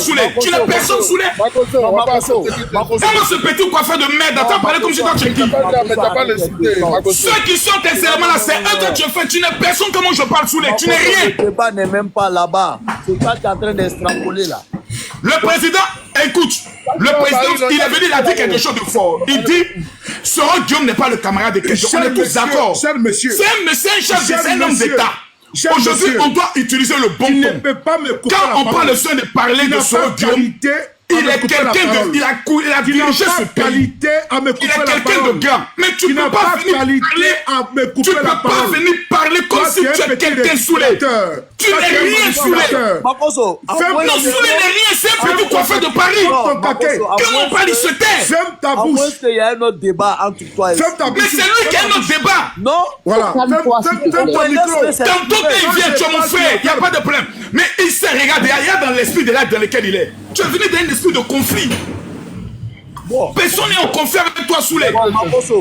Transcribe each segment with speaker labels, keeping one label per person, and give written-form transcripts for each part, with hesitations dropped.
Speaker 1: Soulé. Tu n'es personne Soulé. Comment ce petit coiffeur de merde? Attends, parler comme si toi tu es qui? Ceux qui sont tes éléments là, c'est eux que tu fais. Tu n'es personne. Comment je parle Soulé? Tu n'es rien.
Speaker 2: Le débat n'est même pas là-bas. C'est toi qui es en train d'extrapoler là.
Speaker 1: Le président, écoute, le président, il est venu, il a dit quelque chose de fort. Il dit, Soro Guillaume n'est pas le camarade de quelqu'un. On est tous d'accord. C'est un monsieur, c'est un chef, c'est un homme d'État. Aujourd'hui, on doit utiliser le bon ton. Quand on prend le soin de parler de Soro Guillaume, il est quelqu'un de... Il a dirigé ce pays. Il est quelqu'un de grand. Mais tu ne peux pas venir parler... Tu ne peux pas venir parler comme si tu es quelqu'un Soulé. Tu n'es rien Soulé. Non, Soulé n'est rien. C'est un petit coiffeur de Paris. Comment on parle, il se tait.
Speaker 2: Ferme ta bouche. Il y a un autre débat entre toi et...
Speaker 1: Mais c'est lui qui a un autre débat.
Speaker 2: Non.
Speaker 3: Voilà.
Speaker 1: Ferme ton micro. Tantôt qu'il vient, tu es mon frère. Il n'y a pas de problème. Mais il sait, regarde, il y a dans l'esprit de là dans lequel il est. Tu es venu dans un esprit de conflit. Bon. Personne n'est en conflit avec toi, Soulé.
Speaker 2: Si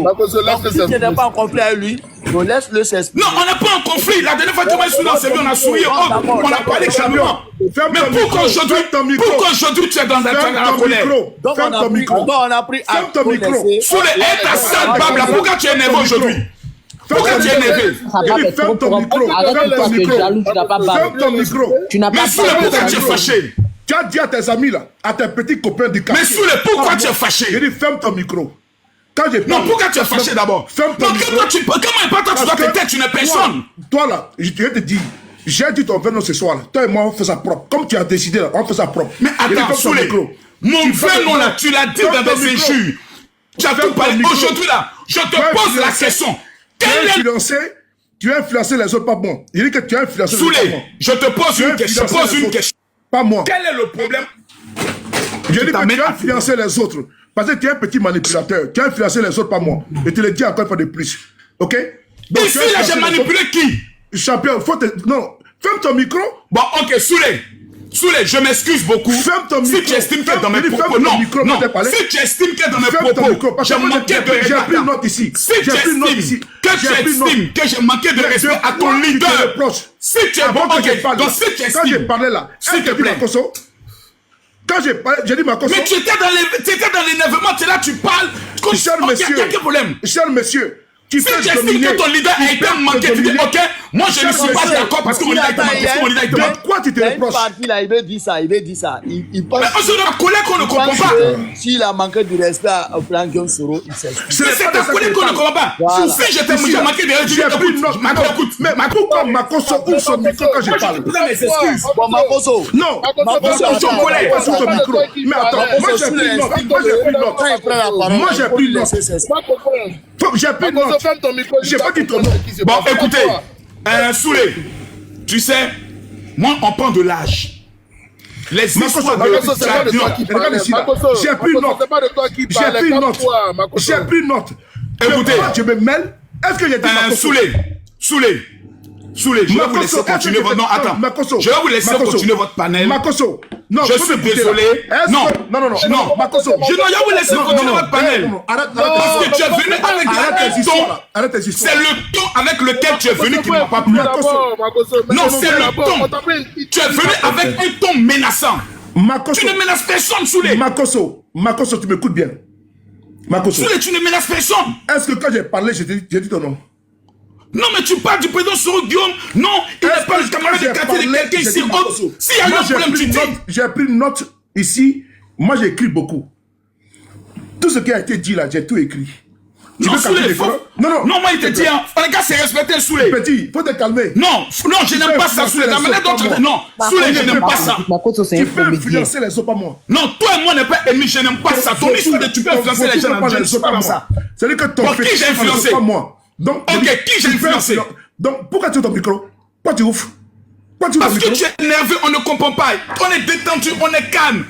Speaker 2: tu n'es pas en conflit avec lui, laisse-le s'exprimer.
Speaker 1: Non, on n'est pas en conflit. La dernière fois que moi je suis dans ce on a souri, on a parlé calmement. Mais pourquoi aujourd'hui tu es dans la colère?
Speaker 2: Ferme ton micro. On a pris à
Speaker 3: ton micro.
Speaker 1: Soulé, est ta sale bable. Pourquoi tu es énervé aujourd'hui? Pourquoi tu es énervé?
Speaker 3: Ferme ton micro.
Speaker 4: Arrête-toi, tu es jaloux, tu n'as pas balle.
Speaker 3: Ferme ton micro.
Speaker 4: Tu n'as pas
Speaker 1: Mais Soulé, pourquoi tu es fâché?
Speaker 3: Tu as dit à tes amis là, à tes petits copains du quartier.
Speaker 1: Mais Soulé, pourquoi tu es fâché?
Speaker 3: J'ai dit ferme ton micro.
Speaker 1: Non, pourquoi tu es fâché d'abord?
Speaker 3: Ferme ton micro.
Speaker 1: Comment est pas toi tu dois te taire, tu n'es personne?
Speaker 3: Toi là, je te dis, j'ai dit ton verre ce soir là. Toi et moi on fait ça propre. Comme tu as décidé là, on fait ça propre.
Speaker 1: Mais attends, Soulé, mon frère non là, tu l'as dit dans des injures. Tu as tout parlé. Aujourd'hui là, je te pose la question.
Speaker 3: Tu as influencé les autres, pas moi. Il dit que tu as influencé les autres.
Speaker 1: Soulé, je te pose une question.
Speaker 3: Pas moi.
Speaker 1: Quel est le problème?
Speaker 3: Je dis que tu as influencé les autres. Parce que tu es un petit manipulateur. Tu as influencé les autres, pas moi. Et tu le dis encore une fois de plus. Ok?
Speaker 1: Donc, ici, là, j'ai manipulé qui?
Speaker 3: Champion, faut te... Non. Ferme ton micro.
Speaker 1: Bon, ok, Soulé. Soulé, je m'excuse beaucoup.
Speaker 3: Ferme ton micro.
Speaker 1: Si tu estimes que dans mes propos... Non, si tu estimes que dans mes propos, j'ai manqué de respect.
Speaker 3: J'ai pris une note ici.
Speaker 1: Si tu estimes que j'ai manqué de respect à ton leader, si tu es bon, ok, donc si tu estimes...
Speaker 3: Quand j'ai parlé là,
Speaker 1: s'il te plaît.
Speaker 3: Quand j'ai parlé, j'ai dit ma cause.
Speaker 1: Mais tu étais dans l'énervement, tu es là, tu parles.
Speaker 3: Cher monsieur,
Speaker 1: il y a quel problème?
Speaker 3: Cher monsieur,
Speaker 1: si tu estimes que ton leader a été manqué, tu dis ok, moi je ne suis pas d'accord parce que mon leader a été manqué.
Speaker 3: Pourquoi tu te reproches?
Speaker 2: Il veut dire ça. Il pense.
Speaker 1: Mais on se donne colère qu'on ne comprend pas.
Speaker 2: S'il a manqué de respect au plan Guillaume Soro, il s'excuse.
Speaker 1: C'est ta colère qu'on ne comprend pas. Si j'étais manqué de respect,
Speaker 3: j'ai pris une note. Écoute, mais pourquoi Makoso ouvre son micro quand je parle?
Speaker 1: Prends mes excuses.
Speaker 2: Bon, Makoso.
Speaker 3: Non,
Speaker 1: Makoso, je suis en colère.
Speaker 3: Pas sur ton micro. Mais attends, moi j'ai pris une note. Moi j'ai pris une note. J'ai pris une note. J'ai pas dit ton nom.
Speaker 1: Bon, écoutez, Soulé, tu sais, moi on prend de l'âge. Les histoires de j'ai pris une note. J'ai pris une note. Écoutez,
Speaker 3: je me mêle. Est-ce que j'ai dit
Speaker 1: Soulé, je vais vous laisser continuer votre... Non, attends. Je vais vous laisser continuer votre panel.
Speaker 3: Makoso. Non,
Speaker 1: je suis désolé. Non,
Speaker 3: Makoso.
Speaker 1: Je vais vous laisser continuer votre panel. Parce que tu es venu avec un ton.
Speaker 3: Arrête tes histoires.
Speaker 1: C'est le ton avec lequel tu es venu qui ne m'a pas plu. Non, c'est le ton. Tu es venu avec un ton menaçant. Tu ne menaces personne, Soulé.
Speaker 3: Makoso, tu m'écoutes bien. Makoso.
Speaker 1: Soulé, tu ne menaces personne.
Speaker 3: Est-ce que quand j'ai parlé, j'ai dit ton nom?
Speaker 1: Non, mais tu parles du président Soro Guillaume. Non, il n'est pas le camarade de quartier de quelqu'un ici. S'il y a un problème, tu dis.
Speaker 3: J'ai pris une note ici. Moi, j'ai écrit beaucoup. Tout ce qui a été dit là, j'ai tout écrit.
Speaker 1: Non, Soulé, non, moi, il te dit, les gars, c'est respecté, Soulé.
Speaker 3: Petit, faut te calmer.
Speaker 1: Non, je n'aime pas ça, Soulé. La manière dont tu dis, non, Soulé, je n'aime pas ça.
Speaker 3: Tu peux influencer les autres, pas moi.
Speaker 1: Non, toi et moi, n'est pas ennemi, je n'aime pas ça. Ton histoire de tu peux influencer les gens, je ne suis pas comme ça.
Speaker 3: C'est-à-dire que ton
Speaker 1: qui j'ai influencé?
Speaker 3: Pas moi. Donc,
Speaker 1: ok, qui j'ai influencé?
Speaker 3: Donc, pourquoi tu ouvres ton micro? Pourquoi tu ouvres?
Speaker 1: Parce que tu es énervé, on ne comprend pas. On est détendu, on est calme.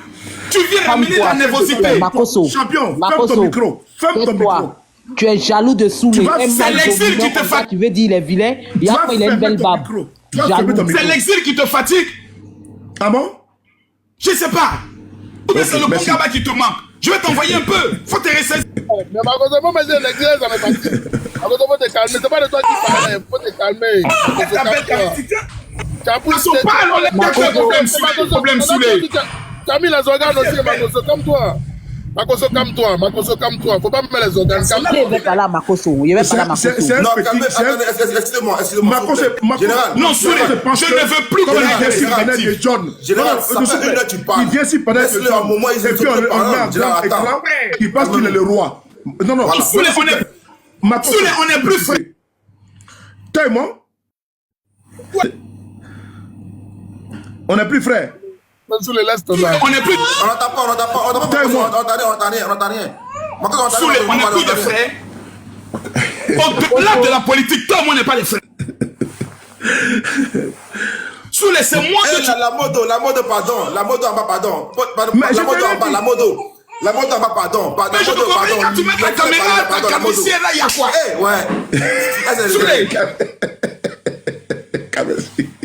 Speaker 1: Tu viens ramener ta nervosité.
Speaker 4: Makoso.
Speaker 3: Champion, ferme ton micro. Ferme ton micro.
Speaker 4: Tu es jaloux de Soulé.
Speaker 1: C'est l'exil qui te fatigue.
Speaker 4: Tu veux dire il est vilain. Et après il a une belle barbe.
Speaker 1: C'est l'exil qui te fatigue.
Speaker 3: Ah bon?
Speaker 1: Je ne sais pas. Ou bien c'est le bon gaba qui te manque. Je vais t'envoyer un peu. Faut te ressaisir.
Speaker 5: Mais Makoso, moi, c'est l'exil, ça me fatigue. Makoso, faut te calmer. C'est pas de toi qui parle. Faut te calmer.
Speaker 1: On parle, on est d'accord. Problème Soulé.
Speaker 5: Tu as mis les organes aussi, Makoso, comme toi. Makoso, calme-toi. Makoso, calme-toi. Faut pas me mettre les organes.
Speaker 4: Il va parler à Makoso. Il va parler à Makoso.
Speaker 3: Non, excusez-moi.
Speaker 1: Général, non, je ne veux plus qu'on ait des
Speaker 3: actifs. Général, ça fait une heure tu parles.
Speaker 1: Il vient ici pendant
Speaker 3: laisse-le un moment, il
Speaker 1: pense qu'il est le roi. Non, non. Soulé, on est plus frères. Toi et moi, on est plus frères.
Speaker 5: On est plus.
Speaker 3: On n'entend pas. On n'entend rien.
Speaker 1: Soulé, on est plus des frères. Au-delà de la politique, toi et moi, on n'est pas des frères. Soulé, c'est moi que tu...
Speaker 3: La mode, pardon. La mode en bas, pardon. La moto en bas, pardon.
Speaker 1: Mais je te comprends, quand tu mets ta caméra, ta camissière, là, il y a quoi?
Speaker 3: Ouais.
Speaker 1: Soulé.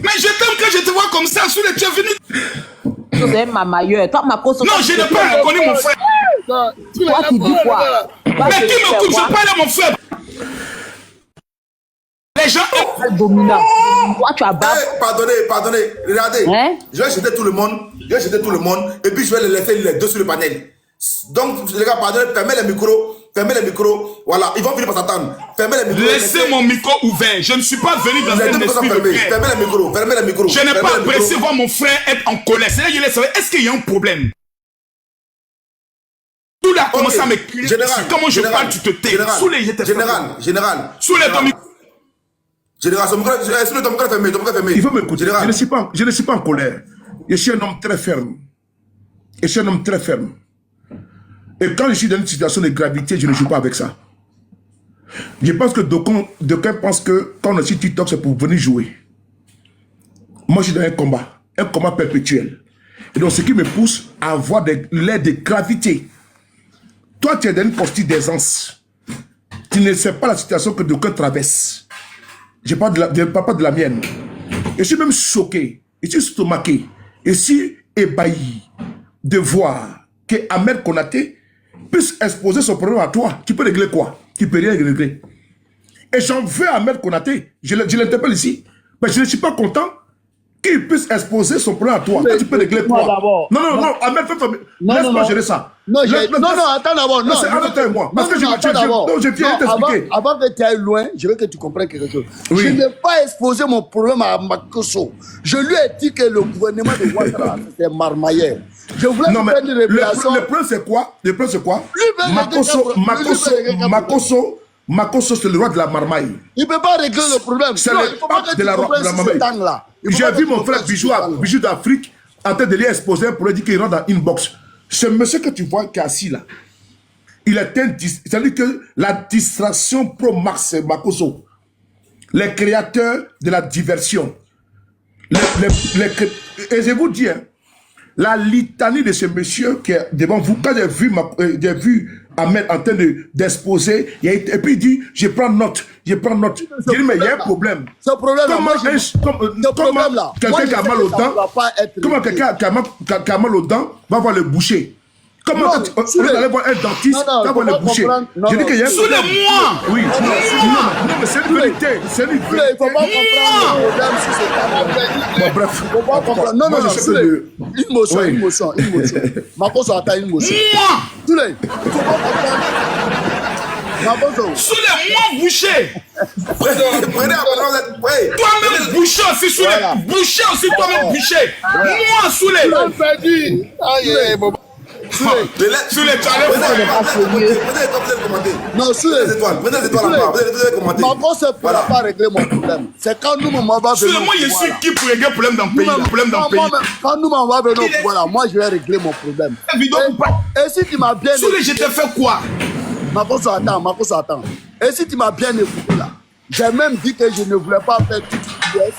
Speaker 1: Mais je t'aime quand je te vois comme ça, Soulé, tu es venu.
Speaker 4: C'est ma mailleure. Toi, Makoso.
Speaker 1: Non, je n'ai pas reconnu mon frère.
Speaker 4: Toi, tu dis quoi?
Speaker 1: Mais qui me coupe? Je parle à mon frère. Les gens
Speaker 4: sont dominants. Toi, tu as bas.
Speaker 3: Pardonnez. Regardez. Je vais jeter tout le monde. Et puis, je vais les laisser les deux sur le panel. Donc, les gars, pardonnez, fermez les micros. Voilà, ils vont finir par s'attendre. Fermez les micros.
Speaker 1: Laissez mon micro ouvert. Je ne suis pas venu dans un esprit de guerre.
Speaker 3: Fermez les micros.
Speaker 1: Je n'ai pas apprécié voir mon frère être en colère. C'est là que je voulais savoir, est-ce qu'il y a un problème? Tout là a commencé à me crier. Comment je parle, tu te tais.
Speaker 3: Général.
Speaker 1: Sous les ton
Speaker 3: Général, ton micro est fermé.
Speaker 1: Il faut m'écouter. Je ne suis pas en colère. Je suis un homme très ferme. Et quand je suis dans une situation de gravité, je ne joue pas avec ça. Je pense que d'aucuns pensent que quand on est sur TikTok, c'est pour venir jouer. Moi, je suis dans un combat perpétuel. Et donc, ce qui me pousse à avoir l'air de gravité. Toi, tu es dans une posture d'aisance. Tu ne sais pas la situation que d'aucuns traversent. Je parle pas de la mienne. Je suis même choqué, je suis stomaqué, je suis ébahi de voir que Ahmed Konaté puisse exposer son problème à toi. Tu peux régler quoi? Tu peux rien régler. Et j'en veux à Ahmed Konaté. Je l'interpelle ici. Mais je ne suis pas content qu'il puisse exposer son problème à toi. Toi, tu peux régler quoi? Non, Ahmed, laisse-moi gérer ça.
Speaker 5: Non, attends d'abord. Non,
Speaker 1: c'est entre toi et moi. Parce que je viens t'expliquer.
Speaker 5: Avant que tu ailles loin, je veux que tu comprennes quelque chose.
Speaker 1: Oui.
Speaker 5: Je n'ai pas exposé mon problème à Makoso. Je lui ai dit que le gouvernement de Ouattara, c'est marmailleur. Je voulais faire une révélation.
Speaker 1: Le problème, c'est quoi? Makoso, c'est le roi de la marmaille.
Speaker 5: Il ne peut pas régler le problème.
Speaker 1: C'est le pape de la marmaille. J'ai vu mon frère Bijou d'Afrique en train de lui exposer pour lui dire qu'il rentre dans inbox. Ce monsieur que tu vois qui est assis là, il est c'est-à-dire que la distraction pro-Max Makoso, les créateurs de la diversion, et je vous dis, la litanie de ce monsieur qui est devant vous, quand j'ai vu Ahmed en train d'exposer, et puis il dit, je prends note. Je dis, mais il y a un problème.
Speaker 5: Ce problème-là,
Speaker 1: comment quelqu'un qui a mal aux dents, comment quelqu'un qui a mal aux dents va voir le boucher? Comment on va aller voir un dentiste, va voir le boucher? Je dis qu'il y a un problème. Sous-le-moi! Oui, non, mais c'est une vérité. C'est une vérité.
Speaker 5: Il ne faut pas comprendre le problème si c'est pas
Speaker 1: bref.
Speaker 5: Il ne faut pas comprendre. Non, une motion. Makoso attend une motion. Il ne faut pas comprendre.
Speaker 1: Soulez-moi, boucher.
Speaker 3: Prenez
Speaker 1: toi-même boucher aussi, Soulé. Boucher aussi, toi-même boucher. Moi, Soulé.
Speaker 5: Soulé,
Speaker 3: tu allais
Speaker 5: non, Soulé.
Speaker 3: Prenez les étoiles là-bas.
Speaker 5: Makoso ne pourra pas régler mon problème. C'est quand nous, on va venir.
Speaker 1: Moi, je suis qui pour régler le problème dans le pays?
Speaker 5: Quand nous, on va venir au pouvoir, moi, je vais régler mon problème. Et si tu m'as bien.
Speaker 1: Soulé, je t'ai fait quoi?
Speaker 5: Makoso, attends. Et si tu m'as bien écouté là, j'ai même dit que je ne voulais pas faire toute une pièce.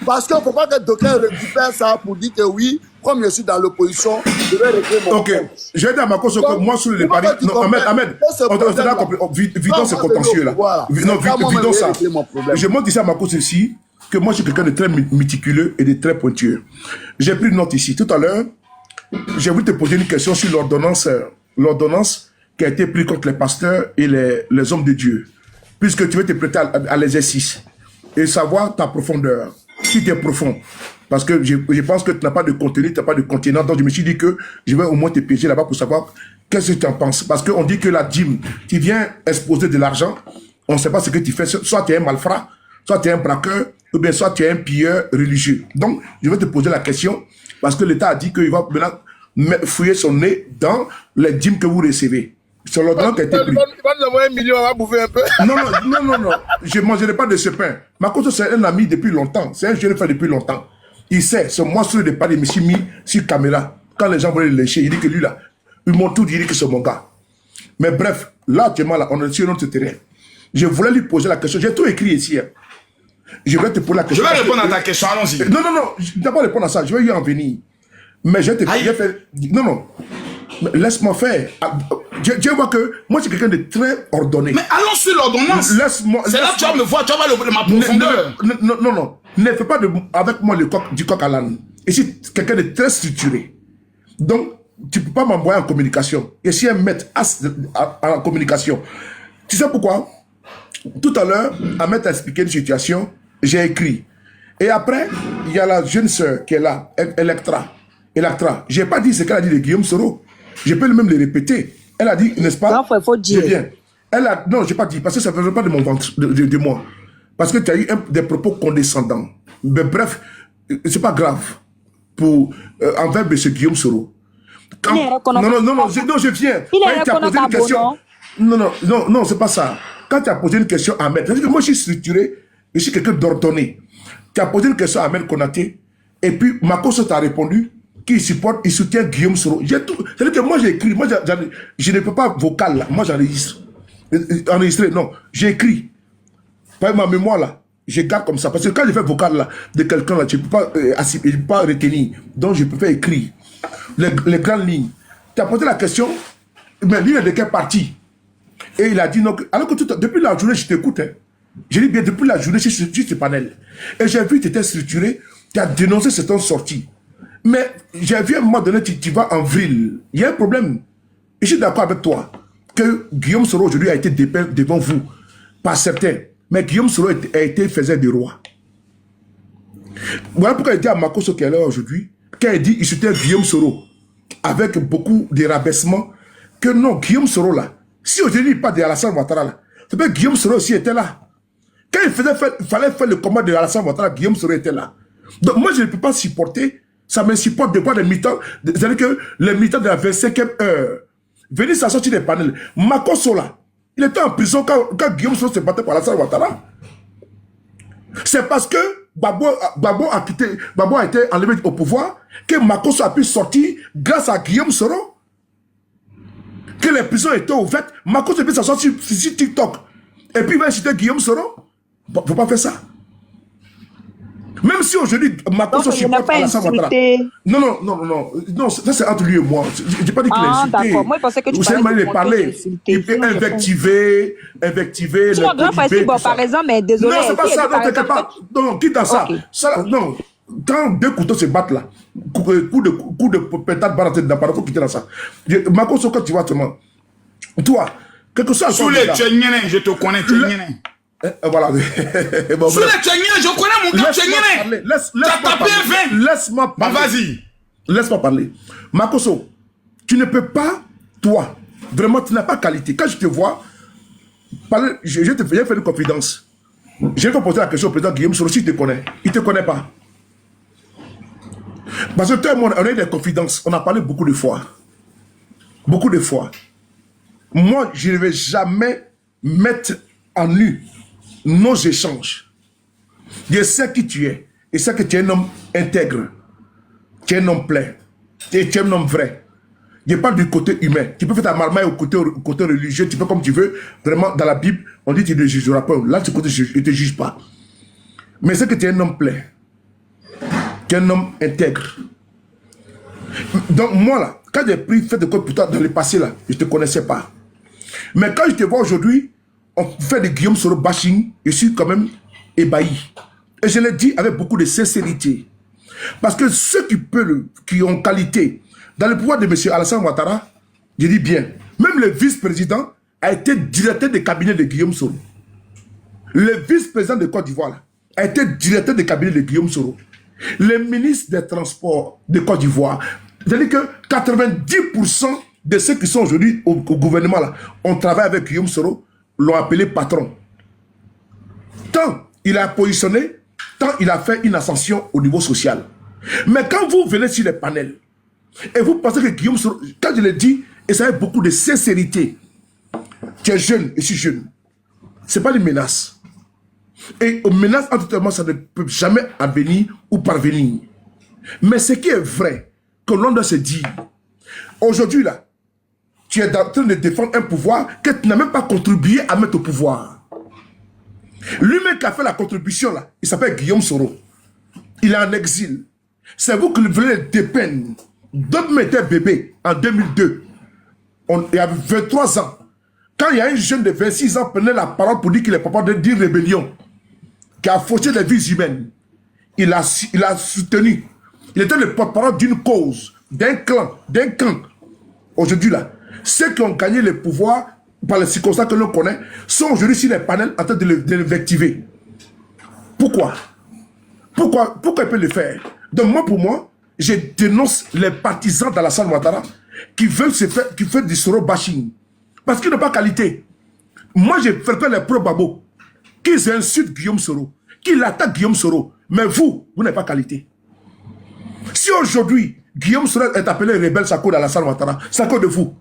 Speaker 5: Parce qu'il ne faut pas que d'aucuns récupèrent ça pour dire que oui, comme je suis dans l'opposition, je vais régler mon problème. Ok, je vais dire à Makoso que moi, sur les paris. Non, Ahmed, vidons ce contentieux là.
Speaker 1: Non, vidons ça. Je montre ici à Makoso ici que moi, je suis quelqu'un de très méticuleux et de très pointueux. J'ai pris une note ici. Tout à l'heure, j'ai voulu te poser une question sur l'ordonnance qui a été prise contre les pasteurs et les hommes de Dieu. Puisque tu veux te prêter à l'exercice et savoir ta profondeur. Si tu es profond.
Speaker 6: Parce que je pense que tu n'as pas de contenu, tu n'as pas de contenant. Donc je me suis dit que je vais au moins te piéger là-bas pour savoir qu'est-ce que tu en penses. Parce qu'on dit que la dîme, tu viens exposer de l'argent, on ne sait pas ce que tu fais. Soit tu es un malfrat, soit tu es un braqueur, ou bien soit tu es un pilleur religieux. Donc je vais te poser la question, parce que l'État a dit qu'il va maintenant fouiller son nez dans les dîmes que vous recevez. Sur l'ordonnance qui a été pris.
Speaker 2: Il va nous envoyer 1 million, on va bouffer un peu.
Speaker 6: Non. Je ne mangerai pas de ce pain. Makoso, c'est un ami depuis longtemps. C'est un jeune frère depuis longtemps. Il sait, ce monstrueux de pas de Messi mis sur caméra. Quand les gens voulaient le lécher, il dit que lui là, ils m'ont tout dit que c'est mon gars. Mais bref, là, actuellement, là, on est sur notre terrain. Je voulais lui poser la question. J'ai tout écrit ici. Hein. Je vais te poser la question.
Speaker 1: Je vais répondre à ta question, allons-y.
Speaker 6: Non. Je ne vais pas répondre à ça. Je vais y en venir. Mais je te fait. Non. Laisse-moi faire. Je vois que moi, je suis quelqu'un de très ordonné.
Speaker 1: Mais allons sur l'ordonnance. C'est là que tu vas me voir, tu vas voir ma profondeur.
Speaker 6: Non. Ne fais pas avec moi du coq à l'âne. Et je suis quelqu'un de très structuré. Donc, tu ne peux pas m'envoyer en communication. Et si un maître en communication. Tu sais pourquoi? Tout à l'heure, Ahmed a expliqué une situation, j'ai écrit. Et après, il y a la jeune sœur qui est là, Electra. Je n'ai pas dit ce qu'elle a dit de Guillaume Soro. Je peux même le répéter. Elle a dit, n'est-ce pas?
Speaker 4: Non, il faut dire.
Speaker 6: Non, je n'ai pas dit, parce que ça ne venait pas de mon ventre, de moi. Parce que tu as eu des propos condescendants. Mais bref, ce n'est pas grave envers M. Guillaume Soro. Non, je viens.
Speaker 4: Il est reconnaissable, une question.
Speaker 6: Non, c'est pas ça. Quand tu as posé une question à Ahmed, c'est-à-dire que moi je suis structuré, je suis quelqu'un d'ordonné. Tu as posé une question à Ahmed Konaté, et puis Makoso t'a répondu qu'il supporte, il soutient Guillaume Soro. C'est-à-dire que moi j'ai écrit, je ne peux pas vocal là, moi j'enregistre. Enregistré, non, j'ai écrit. Par ma mémoire là, je garde comme ça. Parce que quand je fais vocal là, de quelqu'un là, je ne peux pas retenir. Donc je préfère écrire les grandes lignes. Tu as posé la question, mais lui il est de quelle partie? Et il a dit non. Alors que depuis la journée, je t'écoute. Hein. Je dis bien, depuis la journée, je suis sur ce panel. Et j'ai vu que tu étais structuré, tu as dénoncé cette sortie. Mais j'ai vu à un moment donné, tu vas en vrille. Il y a un problème. Et je suis d'accord avec toi que Guillaume Soro aujourd'hui a été dépeint devant vous, par certains. Mais Guillaume Soro a été faisait des rois. Voilà pourquoi il dit à Makoso qui est là aujourd'hui, quand il dit il soutient Guillaume Soro, avec beaucoup de rabaissements, que non, Guillaume Soro là, si aujourd'hui il parle de Alassane Ouattara là, c'est pas Guillaume Soro aussi était là. Quand il fallait faire le combat de Alassane Ouattara, Guillaume Soro était là. Donc moi je ne peux pas supporter, ça me supporte de voir des militants, c'est-à-dire que les militants de la 25e heure, venir s'assortir des panels. Makoso là, il était en prison quand Guillaume Soro se battait pour Alassane Ouattara. C'est parce que Gbagbo a été enlevé au pouvoir que Makoso a pu sortir grâce à Guillaume Soro. Que les prisons étaient ouvertes. Makoso peut s'asseoir sur TikTok. Et puis il va inciter Guillaume Soro. Il ne faut pas faire ça. Même si aujourd'hui, Makoso supporte Alassane Ouattara. Non, ça c'est entre lui et moi. Je n'ai pas dit qu'il a insulté.
Speaker 4: D'accord, moi je pensais que tu
Speaker 6: parlais. Il peut invectiver.
Speaker 4: Tu vois, grand frère, bon, par exemple, mais désolé.
Speaker 6: Non, c'est pas ça, non, t'inquiète pas. Non, quitte à ça. Non, quand deux couteaux se battent là, coup de pétard baraté dans il faut quitter dans ça. Makoso, quand tu vois seulement, toi, quelque chose.
Speaker 1: Sous les tchéniens, je te connais, tchéniens.
Speaker 6: Voilà.
Speaker 1: Sous les tchéniens, je connais mon gars tchéniens.
Speaker 6: Laisse-moi parler.
Speaker 1: Vas-y.
Speaker 6: Laisse-moi parler. Makoso, tu ne peux pas, toi, vraiment, tu n'as pas qualité. Quand je te vois, j'ai fait une confidence. J'ai poser la question au président Guillaume Soro, si il te connaît. Il ne te connaît pas. Parce que toi et moi, on a eu des confidences. On a parlé beaucoup de fois. Beaucoup de fois. Moi, je ne vais jamais mettre en nu nos échanges. Je sais qui tu es. Et sais que tu es un homme intègre. Tu es un homme plein. Tu es un homme vrai. Je parle du côté humain. Tu peux faire ta marmaille au côté religieux. Tu fais comme tu veux. Vraiment, dans la Bible, on dit que tu ne jugeras pas. Là, tu ne te juge pas. Mais c'est que tu es un homme plein. Tu es un homme intègre. Donc moi là, quand j'ai pris fait de quoi pour toi dans le passé là, je ne te connaissais pas. Mais quand je te vois aujourd'hui, on fait de Guillaume Soro bashing, je suis quand même ébahi. Et je l'ai dit avec beaucoup de sincérité. Parce que ceux qui ont qualité dans le pouvoir de M. Alassane Ouattara, je dis bien, même le vice-président a été directeur de cabinet de Guillaume Soro. Le vice-président de Côte d'Ivoire a été directeur de cabinet de Guillaume Soro. Les ministres des Transports de Côte d'Ivoire, c'est-à-dire que 90% de ceux qui sont aujourd'hui au gouvernement, là, on travaille avec Guillaume Soro, l'ont appelé patron. Tant il a positionné, tant il a fait une ascension au niveau social. Mais quand vous venez sur les panels, et vous pensez que Guillaume Soro, quand je l'ai dit, et ça avec beaucoup de sincérité, tu es jeune, et je suis jeune, ce n'est pas une menace. Et aux menaces, entièrement, ça ne peut jamais advenir ou parvenir. Mais ce qui est vrai, que l'on doit se dire, aujourd'hui là, tu es en train de défendre un pouvoir que tu n'as même pas contribué à mettre au pouvoir. Lui-même qui a fait la contribution là, il s'appelle Guillaume Soro. Il est en exil. C'est vous qui voulez le dépeindre. D'autres mettaient bébé en 2002. Il y avait 23 ans. Quand il y a un jeune de 26 ans prenait la parole pour dire qu'il est papa d'une rébellion, qui a fauché les vies humaines, il a soutenu. Il était le porte-parole d'une cause, d'un clan, d'un camp. Aujourd'hui là, ceux qui ont gagné le pouvoir par les circonstances que l'on connaît sont aujourd'hui sur les panels en train de l'invectiver. Pourquoi? Pourquoi ils peuvent le faire? Donc moi, pour moi, je dénonce les partisans d'Alassane Ouattara qui veulent se faire, qui font du Soro bashing. Parce qu'ils n'ont pas qualité. Moi, je fréquente les pro-babo qui insultent Guillaume Soro, qui l'attaquent Guillaume Soro. Mais vous n'avez pas qualité. Si aujourd'hui, Guillaume Soro est appelé rebelle Sako d'Alassane Ouattara, c'est à cause de vous.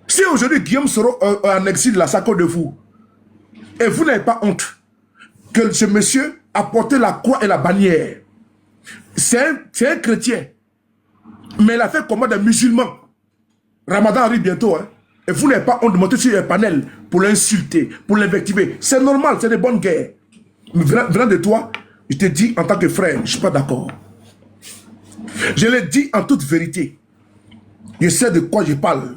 Speaker 6: Si aujourd'hui, Guillaume Soro est en exil, c'est à cause de vous. Et vous n'avez pas honte que ce monsieur a porté la croix et la bannière. C'est un chrétien. Mais il a fait comme des musulmans. Ramadan arrive bientôt. Hein? Et vous n'avez pas honte de monter sur les panels pour l'insulter, pour l'invectiver. C'est normal, c'est des bonnes guerres. Mais venant de toi, je te dis en tant que frère, je ne suis pas d'accord. Je l'ai dit en toute vérité. Je sais de quoi je parle.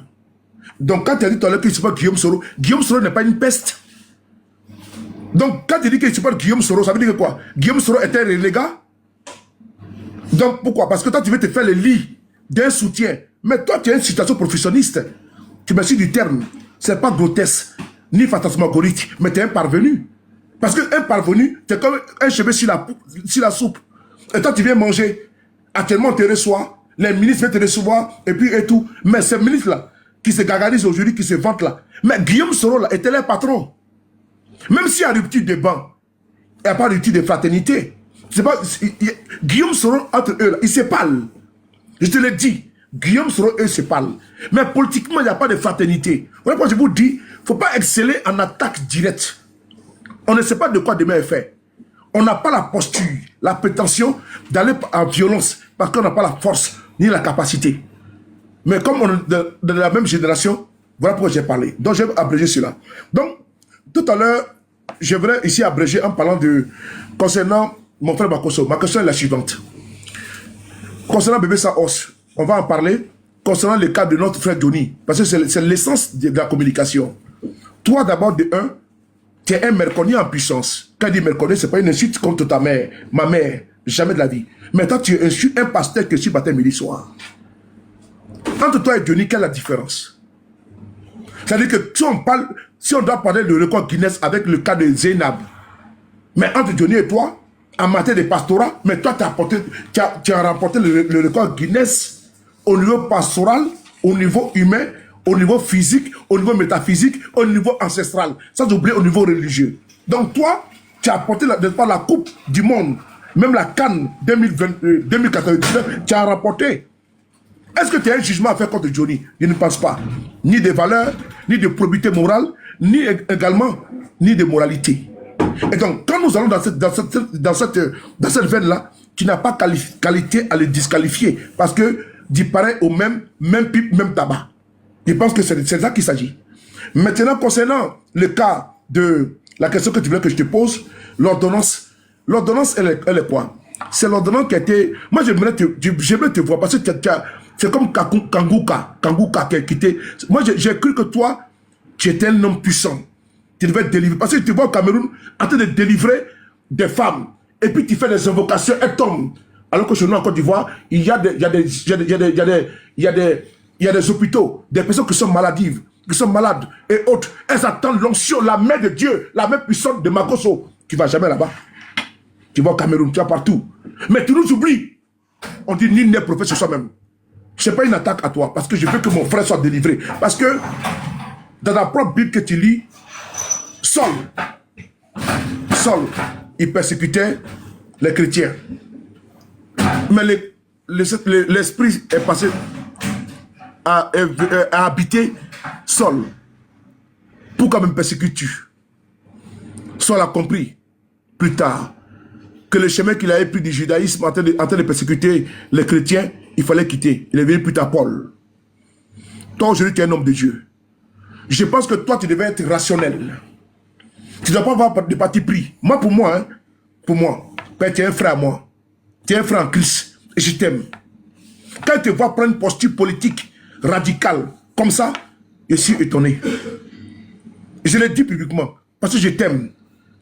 Speaker 6: Donc quand tu as dit tout à l'heure qu'il ne supporte Guillaume Soro n'est pas une peste. Donc quand tu dis qu'il supporte Guillaume Soro, ça veut dire quoi? Guillaume Soro est un renégat. Donc pourquoi? Parce que toi tu veux te faire le lit d'un soutien. Mais toi tu as une situation professionniste. Tu me suis du terme. Ce n'est pas grotesque, ni fantasmagorique, mais tu es un parvenu. Parce qu'un parvenu, tu es comme un cheveu sur la soupe. Et toi tu viens manger. Actuellement on te reçoit, les ministres viennent te recevoir, et puis et tout. Mais ces ministres-là, qui se gargarisent aujourd'hui, qui se vantent là. Mais Guillaume Soro là, était leur patron. Même s'il y a rupture de banc, il n'y a pas rupture de fraternité. Guillaume Soro, entre eux, là, ils se parlent. Je te l'ai dit. Guillaume Soro, eux, se parlent. Mais politiquement, il n'y a pas de fraternité. Voilà pourquoi je vous dis, il ne faut pas exceller en attaque directe. On ne sait pas de quoi demain est fait. On n'a pas la posture, la prétention d'aller en violence parce qu'on n'a pas la force ni la capacité. Mais comme on est de la même génération, voilà pourquoi j'ai parlé. Donc, je vais abréger cela. Donc, tout à l'heure, je voudrais ici abréger en parlant concernant mon frère Makosso. Ma question est la suivante. Concernant Bébé Saos, on va en parler. Concernant le cas de notre frère Johnny, parce que c'est l'essence de la communication. Toi, d'abord, de un, tu es un merconnier en puissance. Quand je dis merconnier, ce n'est pas une insulte contre ta mère, ma mère, jamais de la vie. Mais toi, tu insultes un pasteur que tu matin, midi, soir. Entre toi et Johnny, quelle est la différence? C'est-à-dire que si on doit parler de record Guinness avec le cas de Zainab, mais entre Johnny et toi, en matière de pastorat, mais toi, tu as remporté le record Guinness au niveau pastoral, au niveau humain, au niveau physique, au niveau métaphysique, au niveau ancestral, sans oublier au niveau religieux. Donc toi, tu as apporté la Coupe du Monde, même la Cannes 2099, tu as remporté. Est-ce que tu as un jugement à faire contre Johnny? Je ne pense pas. Ni de valeur, ni de probité morale, ni également, ni de moralité. Et donc, quand nous allons dans cette veine-là, tu n'as pas qualité à le disqualifier. Parce que d'y paraît au même pipe, même tabac. Je pense que c'est ça qu'il s'agit. Maintenant, concernant le cas de la question que tu voulais que je te pose, l'ordonnance, elle est quoi? C'est l'ordonnance qui a été... Moi, j'aimerais te voir parce que c'est comme Kanguka qui a quitté. Moi, j'ai cru que toi, tu étais un homme puissant. Tu devais te délivrer. Parce que tu vois au Cameroun en train de délivrer des femmes. Et puis tu fais des invocations, elles tombent. Alors que chez nous en Côte d'Ivoire, il y a des hôpitaux, des personnes qui sont maladives, qui sont malades et autres. Elles attendent l'onction, la main de Dieu, la main puissante de Makosso. Tu ne vas jamais là-bas. tu vas au Cameroun, tu vas partout. Mais tu nous oublies. On dit nul n'est prophète sur soi-même. Ce n'est pas une attaque à toi, parce que je veux que mon frère soit délivré. Parce que dans la propre Bible que tu lis, Saul, il persécutait les chrétiens. Mais l'esprit est passé à habiter Saul. Pourquoi me persécutes-tu? Saul a compris plus tard que le chemin qu'il avait pris du judaïsme en train de persécuter les chrétiens, il fallait quitter. Il est venu plus tard Paul. Toi aujourd'hui tu es un homme de Dieu. Je pense que toi tu devais être rationnel. Tu ne dois pas avoir de parti pris. Moi, pour moi, ben, tu es un frère à moi. Tu es un frère en Christ. Et je t'aime. Quand tu te vois prendre une posture politique radicale comme ça, je suis étonné. Et je le dis publiquement. Parce que je t'aime.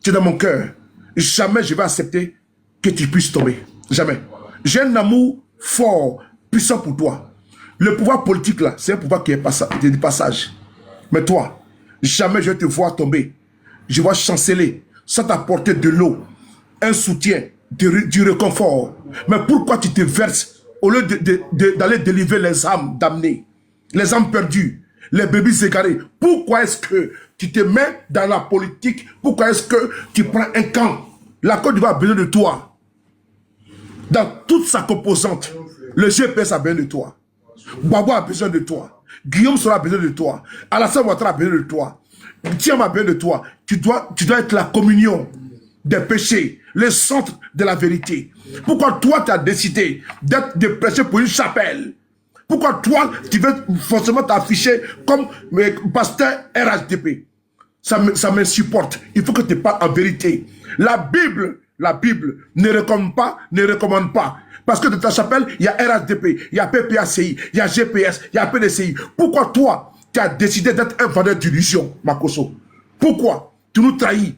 Speaker 6: Tu es dans mon cœur. Jamais je vais accepter que tu puisses tomber. Jamais. J'ai un amour fort, puissant pour toi. Le pouvoir politique là, c'est un pouvoir qui est de passage. Mais toi, jamais je vais te voir tomber. Je vais chanceler sans t'apporter de l'eau, un soutien, du réconfort. Mais pourquoi tu te verses au lieu d'aller délivrer les âmes damnées, les âmes perdues, les bébés égarés? Pourquoi est-ce que tu te mets dans la politique? Pourquoi est-ce que tu prends un camp? La Côte d'Ivoire a besoin de toi. Dans toute sa composante, le GPS a besoin de toi. Babo a besoin de toi. Guillaume Sora a besoin de toi. Alassane Ouattara a besoin de toi. Tiens a besoin de toi. Tu dois être la communion des péchés, le centre de la vérité. Pourquoi toi tu as décidé de prêcher pour une chapelle? Pourquoi toi tu veux forcément t'afficher comme pasteur RHDP? Ça m'insupporte. Il faut que tu parles en vérité. La Bible ne recommande pas. Parce que dans ta chapelle, il y a RHDP, il y a PPACI, il y a GPS, il y a PDCI. Pourquoi toi, tu as décidé d'être un vendeur d'illusions, Makoso? Pourquoi tu nous trahis?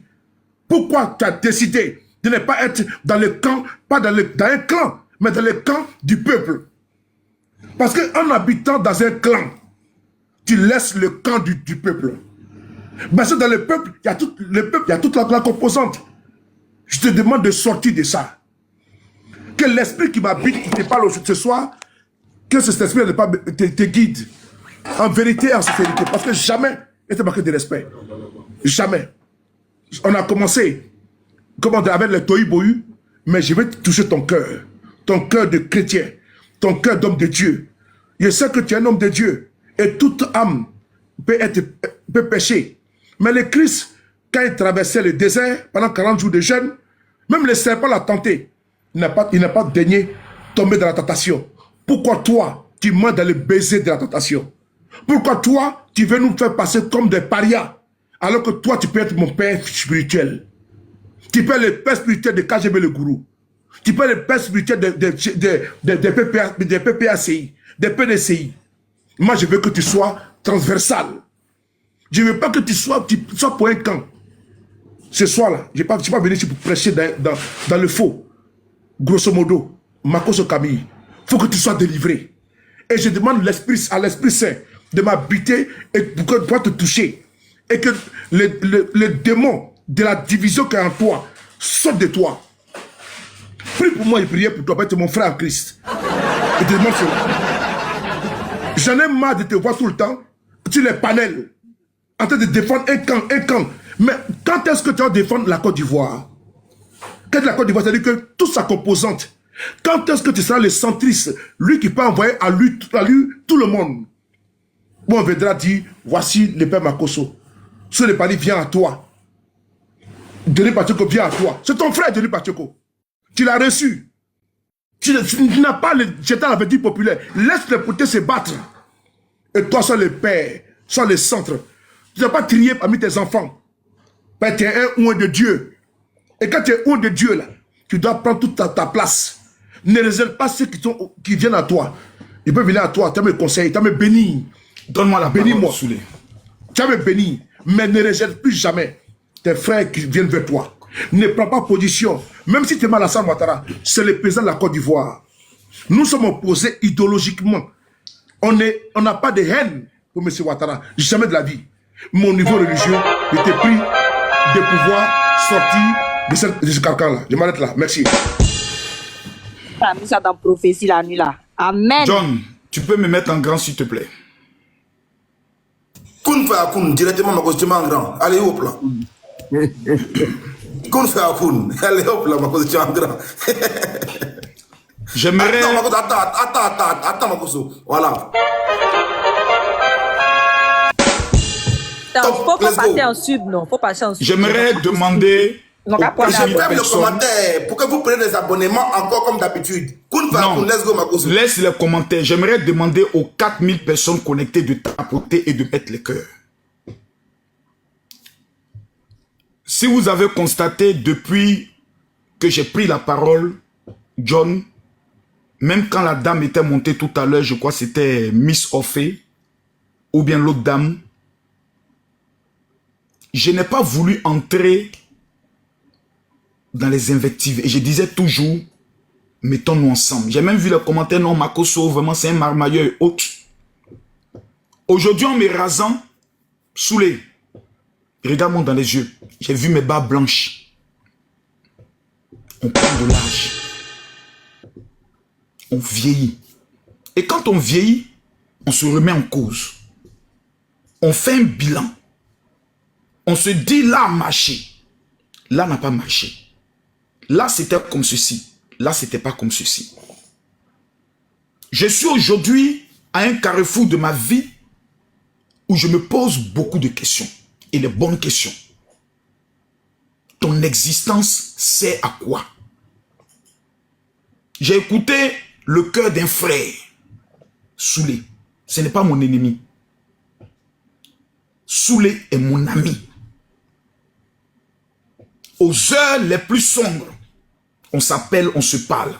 Speaker 6: Pourquoi tu as décidé de ne pas être dans le camp, pas dans un clan, mais dans le camp du peuple? Parce qu'en habitant dans un clan, tu laisses le camp du peuple. Parce que dans le peuple, il y a toute la composante. Je te demande de sortir de ça. Que l'esprit qui m'habite, qui te parle ce soir, que cet esprit te guide en vérité et en sincérité. Parce que jamais il te marqué de respect. Jamais. On a commencé avec le tohu-bohu, mais je vais toucher ton cœur de chrétien, ton cœur d'homme de Dieu. Je sais que tu es un homme de Dieu et toute âme peut pécher. Mais le Christ, quand il traversait le désert pendant 40 jours de jeûne, même le serpent l'a tenté. Il n'a pas daigné tomber dans la tentation. Pourquoi toi, tu mens dans le baiser de la tentation? Pourquoi toi, tu veux nous faire passer comme des parias, alors que toi, tu peux être mon père spirituel? Tu peux être le père spirituel de KGB le gourou. Tu peux être le père spirituel des PPACI, des PDCI. Moi, je veux que tu sois transversal. Je ne veux pas que tu sois pour un camp. Ce soir-là, je ne suis pas venu ici pour prêcher dans le faux. Grosso modo, Makoso Camille, il faut que tu sois délivré. Et je demande à l'Esprit Saint de m'habiter et pour te toucher. Et que le démon de la division qui est en toi sorte de toi. Prie pour moi et priez pour toi, tu es mon frère en Christ. Et te demande cela. J'en ai marre de te voir tout le temps sur les panels en train de défendre un camp. Mais quand est-ce que tu vas défendre la Côte d'Ivoire? Quand la Côte d'Ivoire, c'est-à-dire que toute sa composante. Quand est-ce que tu seras le centriste, lui qui peut envoyer à lui tout le monde? Bon, on viendra dire, voici le père Makoso. Ce n'est pas dit, viens à toi. Denis Pachoko, viens à toi. C'est ton frère, Denis Pachoko. Tu l'as reçu. Tu n'as pas le jeté à la vertu populaire. Laisse les potés se battre. Et toi, sois le père, sois le centre. Tu n'as pas trié parmi tes enfants. Ben, tu es un oint de Dieu. Et quand tu es oint de Dieu, là, tu dois prendre toute ta place. Ne réserve pas ceux qui viennent à toi. Ils peuvent venir à toi, tu as mes conseils, tu as mes bénis.
Speaker 1: Donne-moi la parole.
Speaker 6: Bénis-moi. Tu as mes bénis. Mais ne réserve plus jamais tes frères qui viennent vers toi. Ne prends pas position. Même si tu es mal à Alassane Ouattara, c'est le président de la Côte d'Ivoire. Nous sommes opposés idéologiquement. On n'a pas de haine pour M. Ouattara. Jamais de la vie. Mon niveau religieux était pris de pouvoir sortir de ce carcan-là. Je m'arrête là. Merci.
Speaker 4: Tu as mis ça dans prophétie la nuit là. Amen.
Speaker 1: John, tu peux me mettre en grand s'il te plaît.
Speaker 3: Kun fait à Kun, directement ma cause en grand. Allez, hop là. Kun fait à Kun. Allez, hop là, ma cause en grand.
Speaker 1: J'aimerais...
Speaker 3: Attends, ma cause. Voilà.
Speaker 4: Faut pas passer en sud, non. Faut passer en sud.
Speaker 1: J'aimerais demander...
Speaker 3: Je ferme le commentaire pour que vous preniez des abonnements encore comme d'habitude.
Speaker 1: Non, laisse les commentaires. J'aimerais demander aux 4000 personnes connectées de tapoter et de mettre les cœurs. Si vous avez constaté depuis que j'ai pris la parole, John, même quand la dame était montée tout à l'heure, je crois que c'était Miss Offé, ou bien l'autre dame, je n'ai pas voulu entrer dans les invectives. Et je disais toujours, mettons-nous ensemble. J'ai même vu les commentaires, non, Makoso, vraiment, c'est un marmailleur et autres. Aujourd'hui, en me rasant, saoulé, regarde-moi dans les yeux, j'ai vu mes bas blanches. On prend de l'âge. On vieillit. Et quand on vieillit, on se remet en cause. On fait un bilan. On se dit, là, marché. Là, n'a pas marché. Là, c'était comme ceci. Là, c'était pas comme ceci. Je suis aujourd'hui à un carrefour de ma vie où je me pose beaucoup de questions. Et les bonnes questions. Ton existence sert à quoi? J'ai écouté le cœur d'un frère. Soulé. Ce n'est pas mon ennemi. Soulé est mon ami. Aux heures les plus sombres, on s'appelle, on se parle.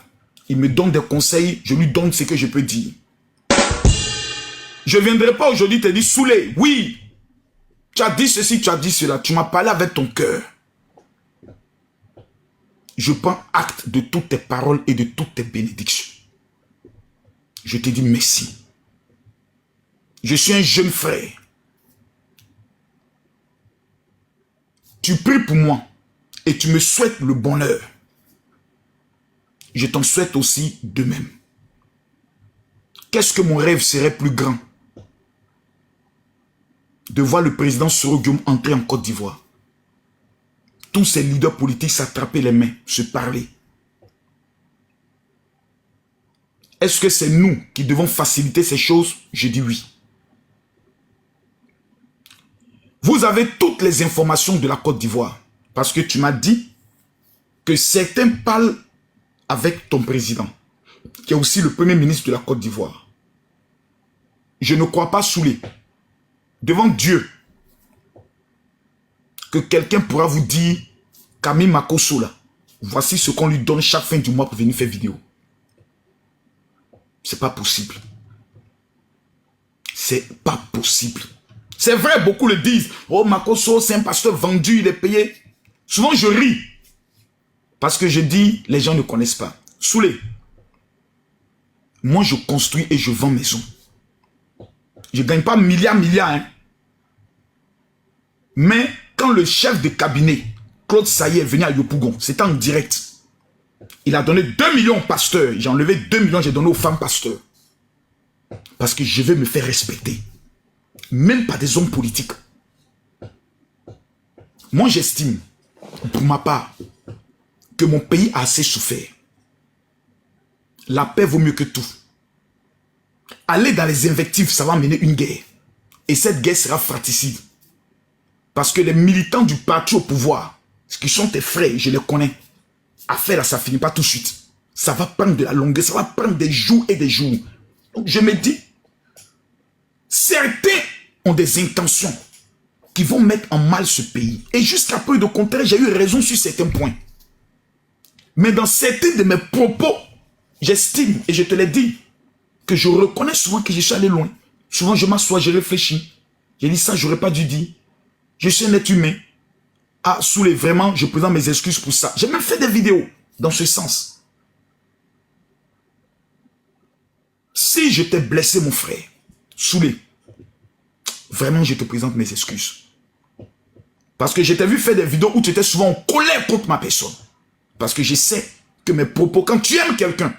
Speaker 1: Il me donne des conseils, je lui donne ce que je peux dire. Je ne viendrai pas aujourd'hui te dire, Soulé, oui, tu as dit ceci, tu as dit cela, tu m'as parlé avec ton cœur. Je prends acte de toutes tes paroles et de toutes tes bénédictions. Je te dis merci. Je suis un jeune frère. Tu pries pour moi et tu me souhaites le bonheur. Je t'en souhaite aussi de même. Qu'est-ce que mon rêve serait plus grand? De voir le président Soro Guillaume entrer en Côte d'Ivoire. Tous ces leaders politiques s'attraper les mains, se parler. Est-ce que c'est nous qui devons faciliter ces choses? Je dis oui. Vous avez toutes les informations de la Côte d'Ivoire. Parce que tu m'as dit que certains parlent avec ton président, qui est aussi le premier ministre de la Côte d'Ivoire. Je ne crois pas, Soulé, devant Dieu, que quelqu'un pourra vous dire, Camille Makoso, là, voici ce qu'on lui donne chaque fin du mois pour venir faire vidéo. C'est pas possible. C'est pas possible. C'est vrai, beaucoup le disent. Oh, Makoso, c'est un pasteur vendu, il est payé. Souvent, je ris. Parce que je dis, les gens ne connaissent pas. Soulé, moi, je construis et je vends maison. Je ne gagne pas milliards. Hein. Mais quand le chef de cabinet, Claude Saillet, est venu à Yopougon, c'était en direct. Il a donné 2 millions aux pasteurs. J'ai enlevé 2 millions, j'ai donné aux femmes pasteurs. Parce que je vais me faire respecter. Même pas des hommes politiques. Moi, j'estime, pour ma part, que mon pays a assez souffert. La paix vaut mieux que tout. Aller dans les invectives, ça va mener une guerre. Et cette guerre sera fratricide. Parce que les militants du parti au pouvoir, ce qui sont tes frères, je les connais. Affaire là, ça finit pas tout de suite. Ça va prendre de la longueur, ça va prendre des jours et des jours. Donc je me dis, certains ont des intentions qui vont mettre en mal ce pays. Et jusqu'à peu de contraire, j'ai eu raison sur certains points. Mais dans certains de mes propos, j'estime, et je te l'ai dit, que je reconnais souvent que je suis allé loin. Souvent, je m'assois, je réfléchis. J'ai dit ça, j'aurais pas dû dire. Je suis un être humain. Ah, Soulé, vraiment, je présente mes excuses pour ça. J'ai même fait des vidéos dans ce sens. Si je t'ai blessé, mon frère, Soulé, vraiment, je te présente mes excuses. Parce que je t'ai vu faire des vidéos où tu étais souvent en colère contre ma personne. Parce que je sais que mes propos, quand tu aimes quelqu'un,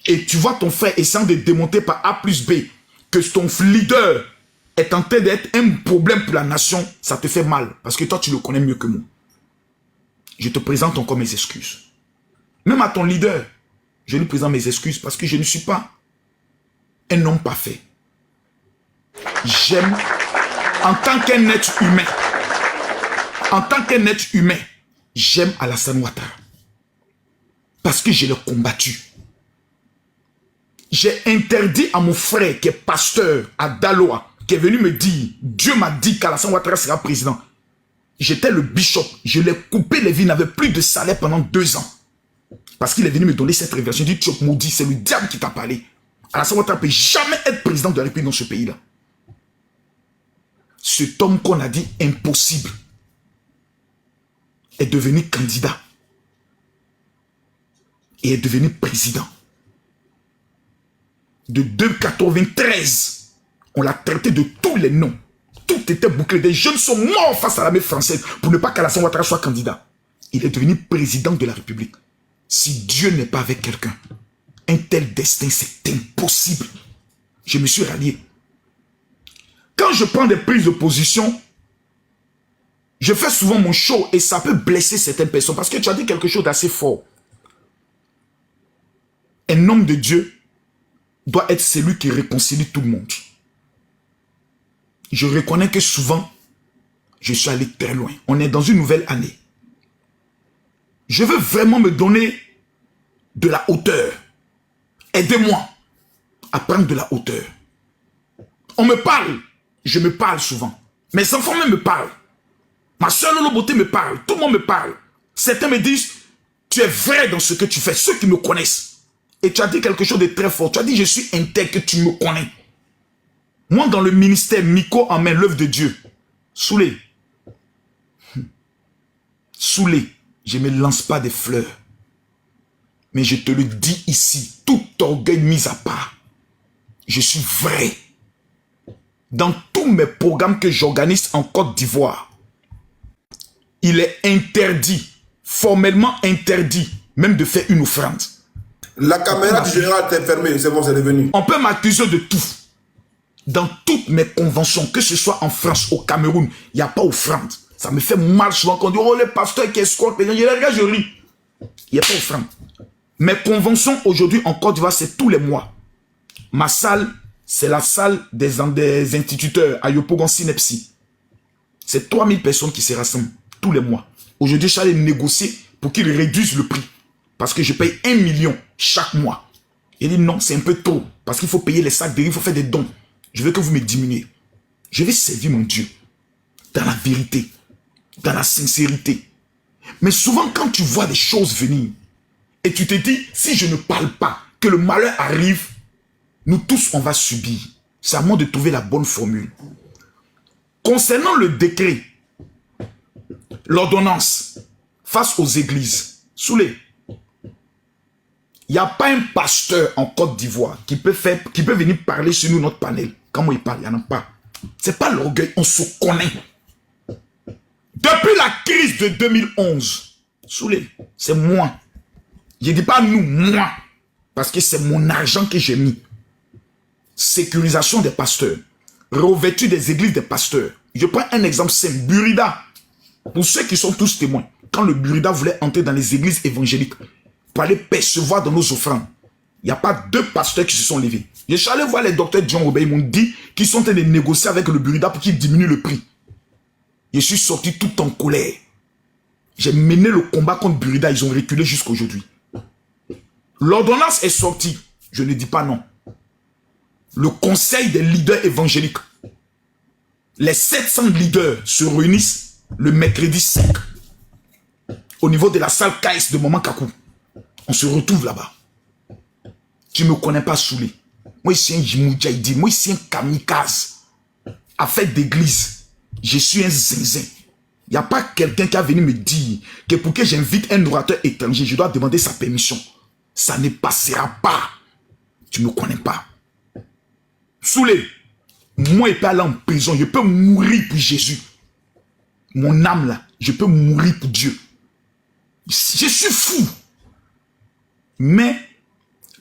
Speaker 1: et tu vois ton frère essayant de démonter par A plus B que ton leader est en train d'être un problème pour la nation, ça te fait mal. Parce que toi, tu le connais mieux que moi. Je te présente encore mes excuses. Même à ton leader, je lui présente mes excuses parce que je ne suis pas un homme parfait. J'aime, en tant qu'un être humain, j'aime Alassane Ouattara. Parce que je l'ai combattu. J'ai interdit à mon frère qui est pasteur à Daloa, qui est venu me dire, Dieu m'a dit qu'Alassane Ouattara sera président. J'étais le bishop, je l'ai coupé les vies, il n'avait plus de salaire pendant 2 ans. Parce qu'il est venu me donner cette révélation. Il dit, tu es maudit, c'est le diable qui t'a parlé. Alassane Ouattara ne peut jamais être président de la République dans ce pays-là. Cet homme qu'on a dit impossible est devenu candidat et est devenu président. De 2,93, on l'a traité de tous les noms. Tout était bouclé. Des jeunes sont morts face à l'armée française pour ne pas qu'Alassane Ouattara soit candidat. Il est devenu président de la République. Si Dieu n'est pas avec quelqu'un, un tel destin, c'est impossible. Je me suis rallié. Quand je prends des prises de position, je fais souvent mon show et ça peut blesser certaines personnes parce que tu as dit quelque chose d'assez fort. Un homme de Dieu doit être celui qui réconcilie tout le monde. Je reconnais que souvent, je suis allé très loin. On est dans une nouvelle année. Je veux vraiment me donner de la hauteur. Aidez-moi à prendre de la hauteur. On me parle. Je me parle souvent. Mes enfants même me parlent. Ma soeur Lolo Beauté me parle. Tout le monde me parle. Certains me disent, tu es vrai dans ce que tu fais. Ceux qui me connaissent. Et tu as dit quelque chose de très fort. Tu as dit, je suis intègre, que tu me connais. Moi, dans le ministère, Miko en main, l'œuvre de Dieu. Soulé. Soulé. Je ne me lance pas des fleurs. Mais je te le dis ici, tout orgueil mis à part. Je suis vrai. Dans tous mes programmes que j'organise en Côte d'Ivoire, il est interdit, formellement interdit, même de faire une offrande.
Speaker 3: La caméra du général était fermée, c'est bon, c'est revenu.
Speaker 1: On peut m'accuser de tout. Dans toutes mes conventions, que ce soit en France, au Cameroun, il n'y a pas offrande. Ça me fait mal souvent quand on dit, oh, les pasteurs qui escortent, je ris. Il n'y a pas offrande. Mes conventions aujourd'hui en Côte d'Ivoire, c'est tous les mois. Ma salle, c'est la salle des instituteurs à Yopougon Synepsi. C'est 3000 personnes qui se rassemblent tous les mois. Aujourd'hui, je suis allé négocier pour qu'ils réduisent le prix. Parce que je paye 1 million chaque mois. Il dit non, c'est un peu trop. Parce qu'il faut payer les sacs de riz, il faut faire des dons. Je veux que vous me diminuiez. Je vais servir mon Dieu. Dans la vérité. Dans la sincérité. Mais souvent, quand tu vois des choses venir, et tu te dis, si je ne parle pas, que le malheur arrive, nous tous, on va subir. C'est à moi de trouver la bonne formule. Concernant le décret, l'ordonnance, face aux églises, Soulé, il n'y a pas un pasteur en Côte d'Ivoire qui peut venir parler sur nous, notre panel. Comment il parle, il n'y en a pas. Ce n'est pas l'orgueil, on se connaît. Depuis la crise de 2011, Soulé, c'est moi. Je ne dis pas nous, moi. Parce que c'est mon argent que j'ai mis. Sécurisation des pasteurs. Revêtu des églises des pasteurs. Je prends un exemple simple. Burida. Pour ceux qui sont tous témoins. Quand le Burida voulait entrer dans les églises évangéliques, pour aller percevoir dans nos offrandes, il n'y a pas 2 pasteurs qui se sont levés. Je suis allé voir les docteurs John Robert, ils m'ont dit qu'ils sont en train de négocier avec le Burida pour qu'il diminue le prix. Je suis sorti tout en colère. J'ai mené le combat contre Burida, ils ont reculé jusqu'à aujourd'hui. L'ordonnance est sortie, je ne dis pas non. Le conseil des leaders évangéliques, les 700 leaders se réunissent le mercredi 5 au niveau de la salle KS de Maman Kakou. On se retrouve là-bas. Tu ne me connais pas, Soulé. Moi, ici, un Jimoudjaïdi. Moi, ici, un kamikaze. Affaire d'église. Je suis un zinzin. Il n'y a pas quelqu'un qui a venu me dire que pour que j'invite un orateur étranger, je dois demander sa permission. Ça ne passera pas. Tu ne me connais pas. Soulé, moi, je peux aller en prison. Je peux mourir pour Jésus. mon âme là, je peux mourir pour Dieu. Je suis fou. Mais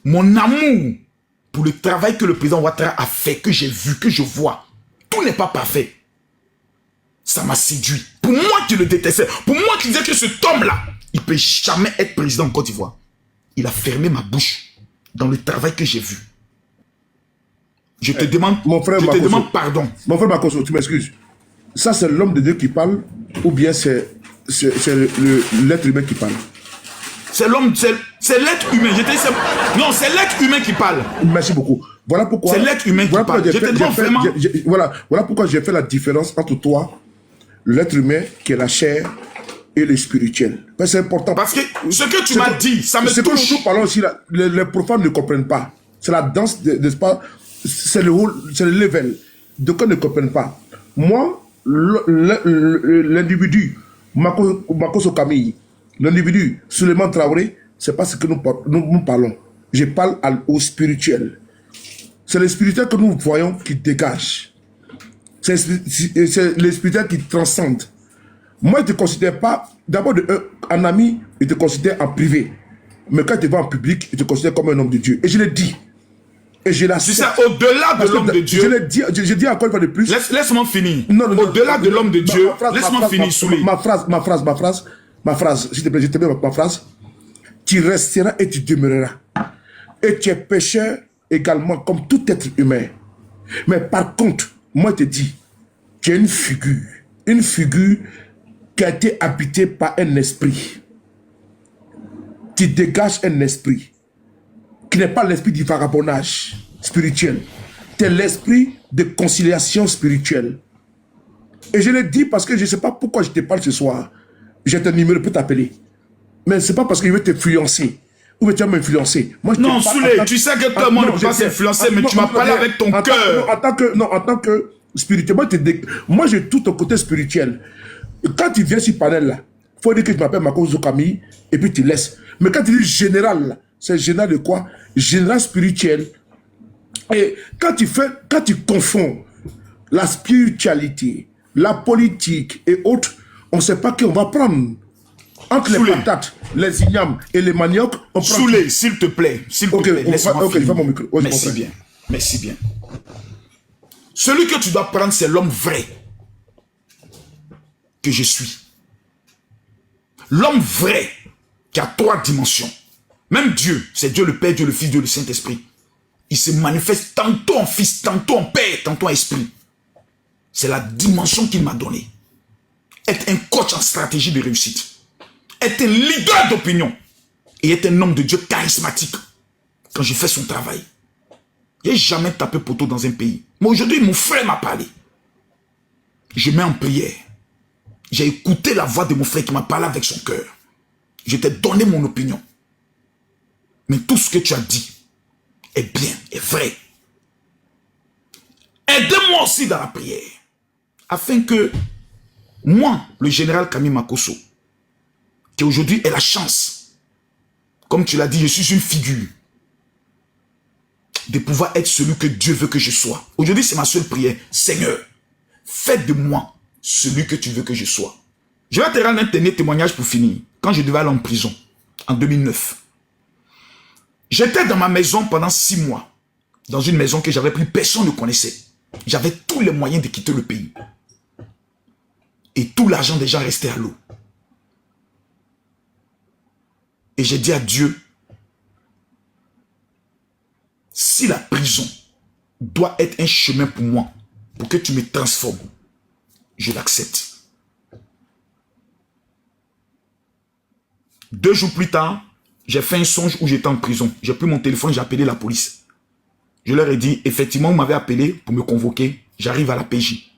Speaker 1: mon amour pour le travail que le président Ouattara a fait, que j'ai vu, que je vois, tout n'est pas parfait. Ça m'a séduit. Pour moi qui le détestais, pour moi qui disais que cet homme-là, il ne peut jamais être président en Côte d'Ivoire. Il a fermé ma bouche dans le travail que j'ai vu. Je te demande,
Speaker 6: mon frère
Speaker 1: je te demande pardon.
Speaker 6: Mon frère Makoso, tu m'excuses. Ça, c'est l'homme de Dieu qui parle ou bien c'est l'être humain qui parle?
Speaker 1: C'est l'homme, c'est l'être humain. Non, c'est l'être humain qui parle.
Speaker 6: Merci beaucoup. Voilà pourquoi.
Speaker 1: C'est l'être humain qui parle. Je te demande vraiment.
Speaker 6: Voilà pourquoi j'ai fait la différence entre toi, l'être humain qui est la chair, et le spirituel. C'est important.
Speaker 1: Parce que ce que tu m'as dit, ça me touche.
Speaker 6: Ce que nous parlons aussi, les profanes ne comprennent pas. C'est la danse, n'est-ce pas? C'est le level. Donc, ils ne comprennent pas. Moi, l'individu, Makoso Camille, l'individu, Suleiman Traoré, c'est pas ce que nous parlons. Je parle au spirituel. C'est le spirituel que nous voyons qui dégage. C'est le spirituel qui transcende. Moi, je ne te considère pas, d'abord, un ami, je te considère en privé. Mais quand tu vas en public, je te considère comme un homme de Dieu. Et je le dis. Et je l'assume.
Speaker 1: C'est ça, au-delà de l'homme de Dieu.
Speaker 6: Je dis encore une fois de plus.
Speaker 1: Laisse-moi finir. Au-delà de l'homme de Dieu, laisse-moi finir, Souley.
Speaker 6: Ma phrase, s'il te plaît, je te mets ma phrase. Tu resteras et tu demeureras. Et tu es pécheur également, comme tout être humain. Mais par contre, moi, je te dis, tu as une figure qui a été habitée par un esprit. Tu dégages un esprit qui n'est pas l'esprit du vagabondage spirituel. C'est l'esprit de conciliation spirituelle. Et je le dis parce que je ne sais pas pourquoi je te parle ce soir. J'ai ton numéro pour t'appeler. Mais ce n'est pas parce que je veux t'influencer. Ou que tu vas m'influencer.
Speaker 1: Non, Souley, tu sais que toi, moi, je ne peux pas t'influencer, mais tu m'as parlé avec ton cœur.
Speaker 6: En tant que spirituel, moi, j'ai tout ton côté spirituel. Quand tu viens sur le panel, il faut dire que je m'appelle Makoso Camille, et puis tu laisses. Mais quand tu dis général, c'est général de quoi? Général spirituel. Et quand tu confonds la spiritualité, la politique et autres, on ne sait pas qui on va prendre. Entre les patates, les ignames et les maniocs, on prend...
Speaker 1: Souley, s'il te plaît, laisse-moi finir.
Speaker 6: Mon micro.
Speaker 1: Merci bien. Celui que tu dois prendre, c'est l'homme vrai que je suis. L'homme vrai qui a 3 dimensions. Même Dieu, c'est Dieu le Père, Dieu le Fils, Dieu le Saint-Esprit. Il se manifeste tantôt en Fils, tantôt en Père, tantôt en Esprit. C'est la dimension qu'il m'a donnée. Être un coach en stratégie de réussite. Être un leader d'opinion. Et être un homme de Dieu charismatique. Quand je fais son travail. Je n'ai jamais tapé poteau dans un pays. Mais aujourd'hui, mon frère m'a parlé. Je mets en prière. J'ai écouté la voix de mon frère qui m'a parlé avec son cœur. Je t'ai donné mon opinion. Mais tout ce que tu as dit est bien, est vrai. Aide-moi aussi dans la prière. Afin que moi, le général Camille Makoso, qui aujourd'hui est la chance, comme tu l'as dit, je suis une figure, de pouvoir être celui que Dieu veut que je sois. Aujourd'hui, c'est ma seule prière. Seigneur, fais de moi celui que tu veux que je sois. Je vais te rendre un dernier témoignage pour finir. Quand je devais aller en prison, en 2009, j'étais dans ma maison pendant 6 mois. Dans une maison que j'avais plus personne ne connaissait. J'avais tous les moyens de quitter le pays. Et tout l'argent des gens restait à l'eau. Et j'ai dit à Dieu, si la prison doit être un chemin pour moi, pour que tu me transformes, je l'accepte. 2 jours plus tard, j'ai fait un songe où j'étais en prison. J'ai pris mon téléphone, j'ai appelé la police. Je leur ai dit, effectivement, vous m'avez appelé pour me convoquer. J'arrive à la PJ.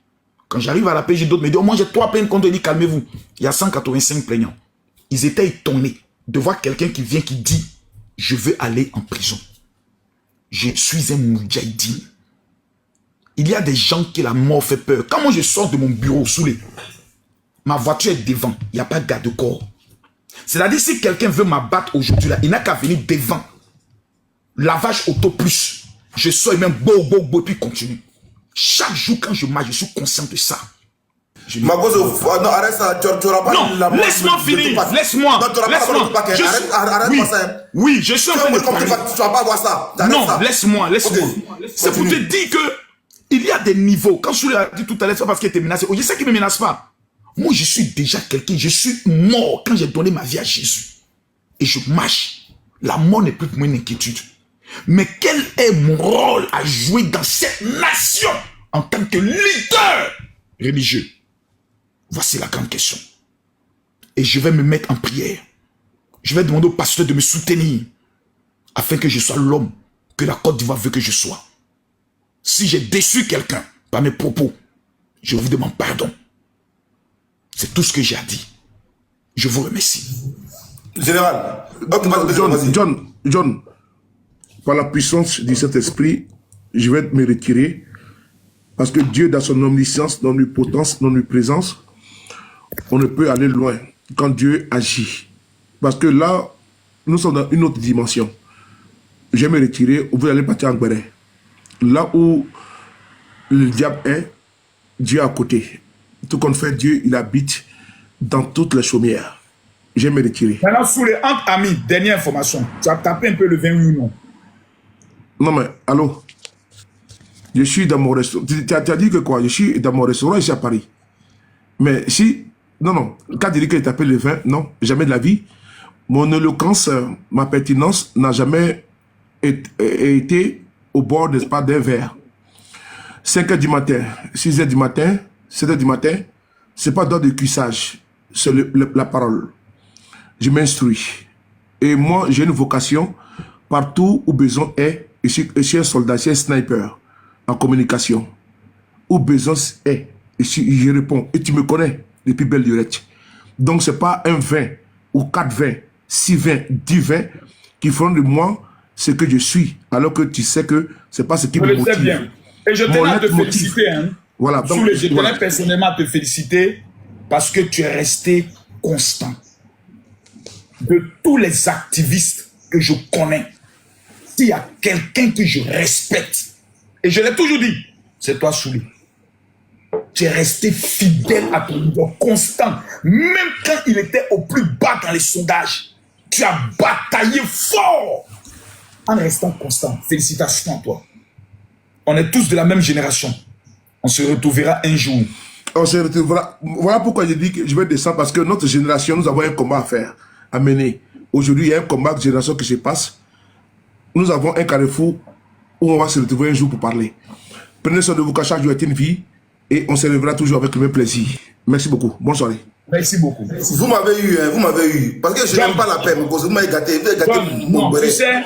Speaker 1: Quand j'arrive à la PJ, d'autres me disent, oh, moi j'ai 3 plaintes contre lui, calmez-vous. Il y a 185 plaignants. Ils étaient étonnés de voir quelqu'un qui vient, qui dit, je veux aller en prison. Je suis un moudjahidine. Il y a des gens qui la mort fait peur. Quand moi je sors de mon bureau, Souley, ma voiture est devant. Il n'y a pas de garde-corps. C'est-à-dire, si quelqu'un veut m'abattre aujourd'hui, là, il n'a qu'à venir devant. Lavage auto plus. Je sors et même bo, puis continue. Chaque jour, quand je marche, je suis conscient de ça.
Speaker 3: Ma cause, non, arrête ça, tu n'auras pas
Speaker 1: non, laisse-moi finir, laisse-moi.
Speaker 3: Non, tu n'auras pas le paquet. Arrête ça.
Speaker 1: Oui, je suis en train de parler.
Speaker 3: Tu vas pas voir ça.
Speaker 1: Non, laisse-moi. C'est pour te dire que il y a des niveaux. Quand je l'ai dit tout à l'heure, c'est parce qu'il était menacé. Je sais qu'il ne me menace pas. Moi, je suis déjà quelqu'un. Je suis mort quand j'ai donné ma vie à Jésus. Et je marche. La mort n'est plus pour moi une inquiétude. Mais quel est mon rôle à jouer dans cette nation en tant que leader religieux? Voici la grande question. Et je vais me mettre en prière. Je vais demander au pasteur de me soutenir afin que je sois l'homme que la Côte d'Ivoire veut que je sois. Si j'ai déçu quelqu'un par mes propos, je vous demande pardon. C'est tout ce que j'ai à dire. Je vous remercie.
Speaker 3: Général.
Speaker 6: John, par la puissance du Saint-Esprit, je vais me retirer parce que Dieu, dans son omniscience, dans l'omnipotence, dans l'omniprésence, on ne peut aller loin quand Dieu agit. Parce que là, nous sommes dans une autre dimension. Je vais me retirer, vous allez partir en Gbéré. Là où le diable est, Dieu est à côté. Tout qu'on fait, Dieu, il habite dans toutes les chaumières. Je vais me retirer.
Speaker 1: Maintenant, sous les entre amis, dernière information. Tu as tapé un peu le vin, oui ou non?
Speaker 6: Non, mais, allô? Je suis dans mon restaurant. Tu as dit que quoi? Je suis dans mon restaurant ici à Paris. Mais si... Non. Quand tu dis que tu appelles le vin, non, jamais de la vie. Mon éloquence, ma pertinence n'a jamais été au bord, n'est-ce pas, d'un verre. 5 h du matin, 6 h du matin, 7 h du matin, c'est pas d'ordre de cuissage, c'est la parole. Je m'instruis. Et moi, j'ai une vocation partout où besoin est. Je suis un soldat, je suis un sniper en communication. Où besoin est, je réponds. Et tu me connais depuis belle lurette. Donc, ce n'est pas un 20 ou 4 20, 6 20, 10 20 qui font de moi ce que je suis. Alors que tu sais que ce n'est pas ce qui me motive.
Speaker 1: Bien. Et je tenais à te féliciter. Hein.
Speaker 6: Voilà. Donc,
Speaker 1: je tenais personnellement à te féliciter parce que tu es resté constant. De tous les activistes que je connais, s'il y a quelqu'un que je respecte, et je l'ai toujours dit, c'est toi, Souli. Tu es resté fidèle à ton niveau, constant. Même quand il était au plus bas dans les sondages, tu as bataillé fort en restant constant. Félicitations à toi. On est tous de la même génération. On se retrouvera un jour.
Speaker 6: On se retrouvera. Voilà pourquoi je dis que je vais descendre, parce que notre génération, nous avons un combat à faire, à mener. Aujourd'hui, il y a un combat de génération qui se passe. Nous avons un carrefour où on va se retrouver un jour pour parler. Prenez soin de vous, car chaque jour est une vie, et on se lèvera toujours avec le même plaisir. Merci beaucoup. Bonne soirée.
Speaker 1: Merci beaucoup.
Speaker 3: Vous m'avez eu, hein, vous m'avez eu. Parce que je n'aime pas la paix, vous m'avez gâté. Vous avez gâté
Speaker 1: mon tu sais,